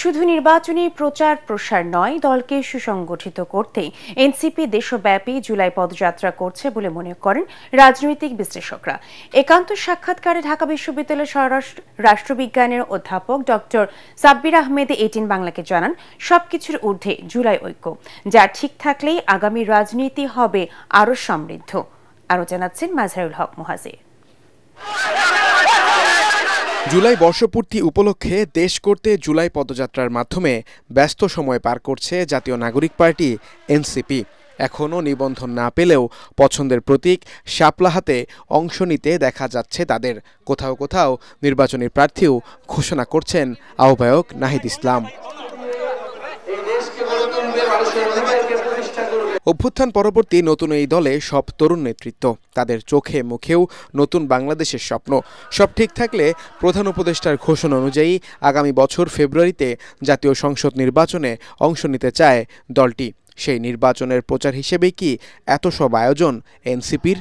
শুধু নির্বাচনী প্রচার প্রসার নয়, দলকে সুসংগঠিত করতে এনসিপি দেশব্যাপী জুলাই পদযাত্রা করছে বলে মনে করেন রাজনৈতিক বিশ্লেষকরা। একান্ত সাক্ষাৎকারে ঢাকা বিশ্ববিদ্যালয়ের রাষ্ট্রবিজ্ঞানের অধ্যাপক ডক্টর সাব্বির আহমেদ 18 বাংলাকে জানান, সবকিছুর ঊর্ধ্বে জুলাই ঐক্য, যা ঠিক থাকলেই আগামী রাজনীতি হবে আরও সমৃদ্ধ। আরও জানাচ্ছেন মাজহারুল হক মুহাজির। জুলাই বর্ষপূর্তি উপলক্ষে দেশ করতে জুলাই পদযাত্রার মাধ্যমে ব্যস্ত সময় পার করছে জাতীয় নাগরিক পার্টি এনসিপি। এখনও নিবন্ধন না পেলেও পছন্দের প্রতীক শাপলা হাতে অংশ নিতে দেখা যাচ্ছে তাদের। কোথাও কোথাও নির্বাচনী প্রার্থীও ঘোষণা করছেন আহ্বায়ক নাহিদ ইসলাম। অভ্যুত্থান পরবর্তী নতুন এই দলে সব তরুণ নেতৃত্ব, তাদের চোখে মুখেও নতুন বাংলাদেশের স্বপ্ন। সব ঠিক থাকলে প্রধান উপদেষ্টার ঘোষণা অনুযায়ী আগামী বছর ফেব্রুয়ারিতে জাতীয় সংসদ নির্বাচনে অংশ নিতে চায় দলটি। সেই নির্বাচনের প্রচার হিসেবে কি এত সব আয়োজন এনসিপির?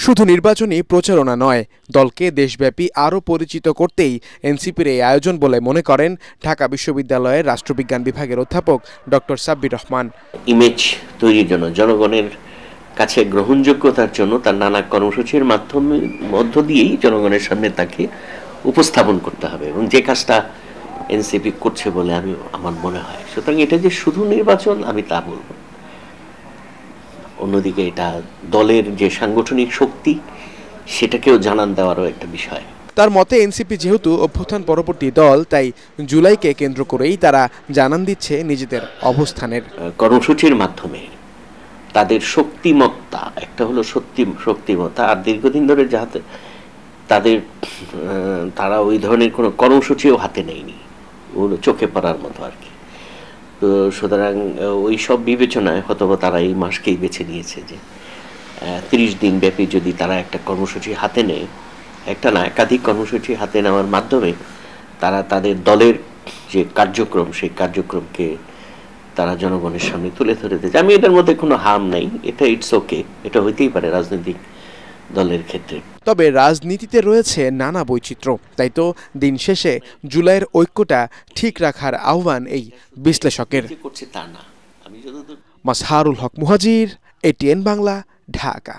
শুধু নির্বাচনী প্রচারণা নয়, দলকে দেশব্যাপী আরও পরিচিত করতেই এনসিপির এই আয়োজন বলে মনে করেন ঢাকা বিশ্ববিদ্যালয়ের রাষ্ট্রবিজ্ঞান বিভাগের অধ্যাপক ডক্টর সাব্বির রহমান। ইমেজ তৈরির জন্য, জনগণের কাছে গ্রহণযোগ্যতার জন্য তার নানা কর্মসূচির মধ্য দিয়েই জনগণের সামনে তাকে উপস্থাপন করতে হবে, এবং যে কাজটা এনসিপি করছে বলে আমার মনে হয়। সুতরাং এটা যে শুধু নির্বাচন আমি তা বলব। অন্যদিকে এটা দলের যে সাংগঠনিক শক্তি সেটাকেও জানান দেওয়ারও একটা বিষয়। তার মতে এনসিপি যেহেতু অভ্যুত্থান পরবর্তী দল, তাই জুলাইকে কেন্দ্র করেই তারা জানান দিচ্ছে নিজেদের অবস্থানের। কর্মসূচির মাধ্যমে তাদের শক্তিমত্তা, একটা হলো শক্তিমত্তা, আর দীর্ঘদিন ধরে যাতে তারা ওই ধরনের কোনো কর্মসূচিও হাতে নেয়নি, ওগুলো চোখে পড়ার মতো আর কি। তো সুতরাং ওই সব বিবেচনায় হয়তো তারা এই মাসকেই বেছে নিয়েছে যে 30 দিন ব্যাপী যদি তারা একটা কর্মসূচি হাতে নেয়, একটা না একাধিক কর্মসূচি হাতে নেওয়ার মাধ্যমে তারা তাদের দলের যে কার্যক্রম, সেই কার্যক্রমকে তারা জনগণের সামনে তুলে ধরে দিয়েছে। আমি এটার মধ্যে কোনো হার্ম নাই, এটা ইটস ওকে, এটা হইতেই পারে রাজনৈতিক দলের ক্ষেত্রে। তবে রাজনীতিতে রয়েছে নানা বৈচিত্র্য, তাই তো দিন শেষে জুলাইয়ের ঐক্যটা ঠিক রাখার আহ্বান এই বিশ্লেষকের। মাজহারুল হক মুহাজির, ATN বাংলা, ঢাকা।